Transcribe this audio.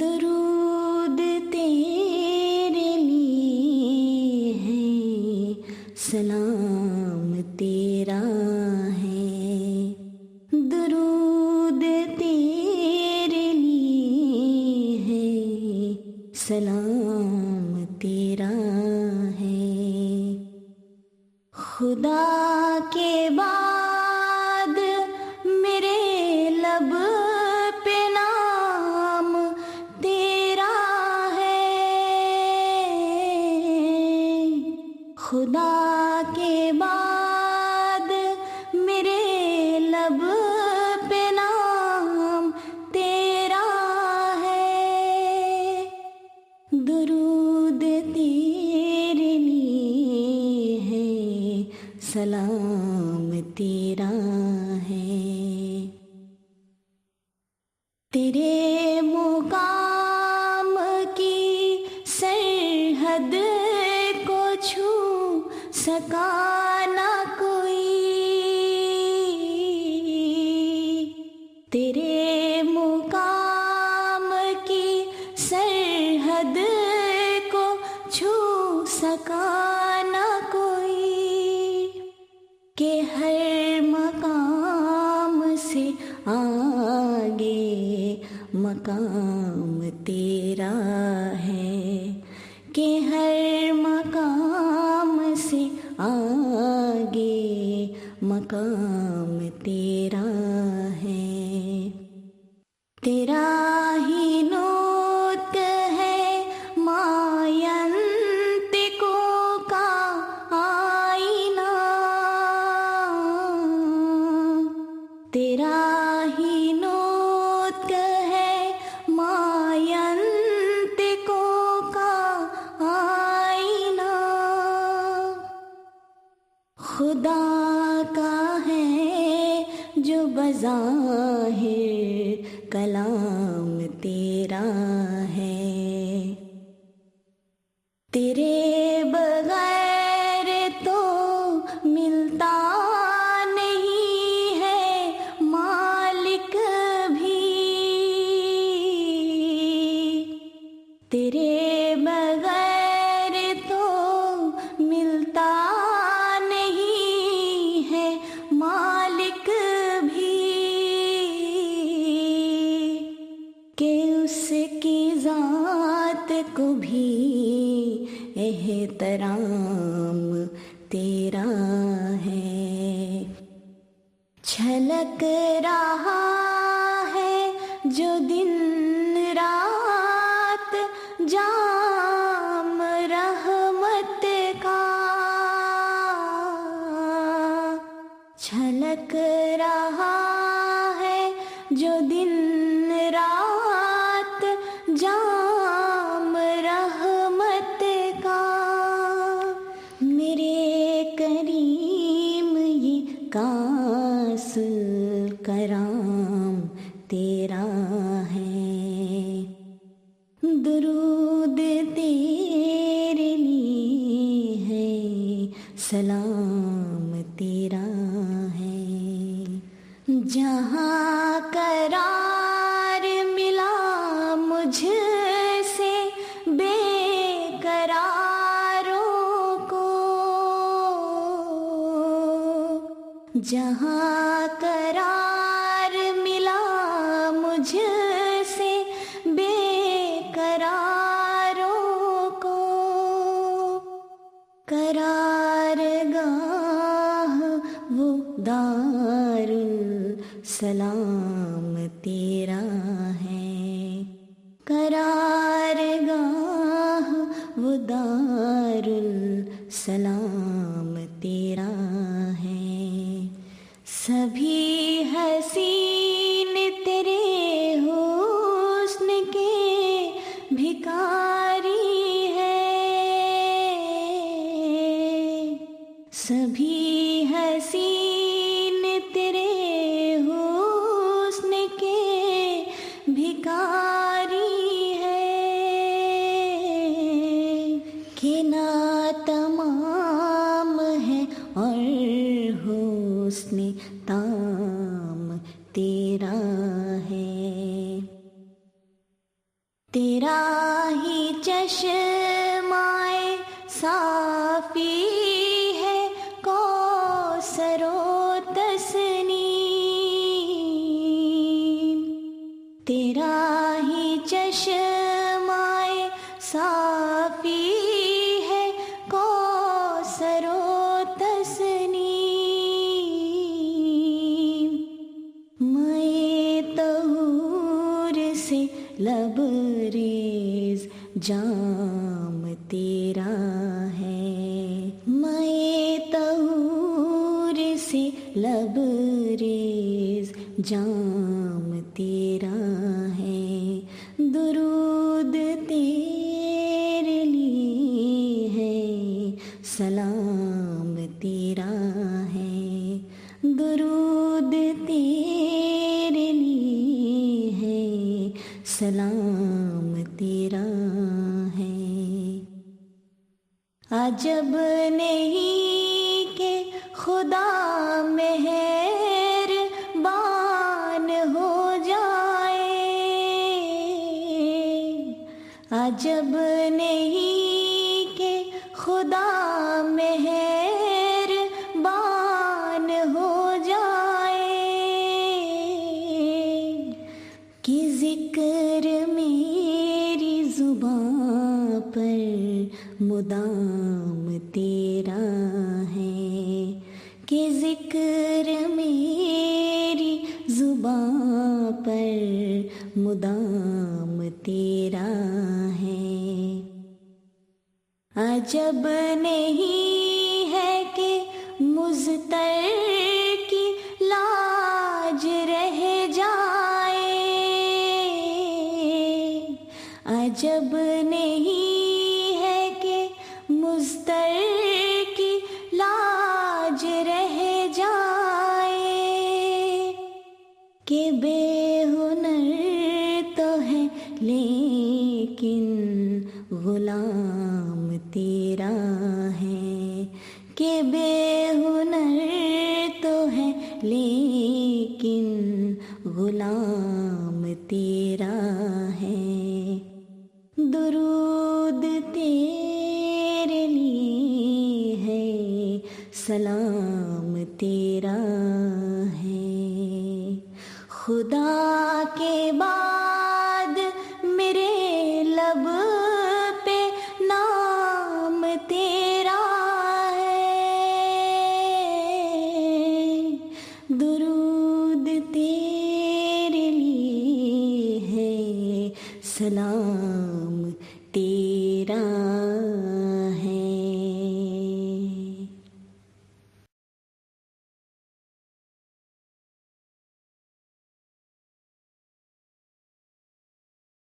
درود تیرے لیے ہے، سلام تیرا ہے، درود تیرے لیے ہے، سلام تیرا ہے۔ خدا کے بعد میرے لب پہ نام تیرا ہے، خدا کے بعد میرے لب پہ نام تیرا ہے، درود تیرے لیے ہے، سلام تیرا ہے۔ تیرے مقام کی سرحد کو چھو سکا نہ کوئی، تیرے مقام کی سرحد کو چھو سکا نہ کوئی، کہ ہر مقام سے آگے مقام تیرا ہے، کہ ہر مقام سے آگے مقام تیرا ہے۔ تیرا ہی نطق ہے ما ینطق کا آئینہ، تیرا ہی نطق ہے ما ینطق کا آئینہ، خدا کا ہے جو بظاہر کلام تیرا ہے، تیرے بغیر تو ملتا نہیں ہے مالک بھی، تیرے بغیر تو ملتا نہیں ہے مالک بھی، کہ اس کی ذات کو بھی احترام تیرا ہے، چھلک رہا ہے جو دن رات جام رحمت کا، چھلک رہا ہے جو دن رات جام رحمت کا، میرے کریم یہ کاس کرام تیرا ہے، درود تیرے لیے ہے، سلام تیرا ہے۔ جہاں قرار ملا مجھ سے بے قراروں کو، جہاں قرار ملا مجھ سے بے قراروں کو، قرار گاہ وہ دار السلام تیرا ہے، قرار گاہ وہ دار السلام تیرا ہے۔ سبھی حسین تیرے حسن کے بھکاری ہے، سبھی حسین تیرے حسن کے بھکاری ہے، کہ نا تمام ہے اور حسن تام تیرا ہے۔ تیرا ہی چشمائے صافی ہے کوثر و تسنیم، تیرا ہی چشمائے صافی ہے کوثر و تسنیم، مائے طہور سے لبریز جام تیرا ہے، مائے طہور سے لبریز جام تیرا ہے، درود تیرے لیے ہے، سلام تیرا ہے، درود تیرے لیے ہے، سلام تیرا ہے۔ عجب نہیں کہ خدا مہربان ہو جائے، عجب نہیں کہ خدا مہربان ہو جائے، کہ ذکر میری زباں پر مدام تیرا ہے، کہ ذکر میری زباں پر مدام تیرا ہے، عجب نہیں ہے کہ مضطر کی لاج رہ جائے، عجب نہیں ہے کہ مضطر کی لاج رہ جائے، کہ بے ہنر تو ہے لیکن غلام تیرا ہے، کہ بے ہنر تو ہے لیکن غلام تیرا ہے، درود تیرے لیے ہے، سلام تیرا ہے۔ خدا کے بعد میرے لب پہ نام تیرا ہے، درود تیرے لیے ہے، سلام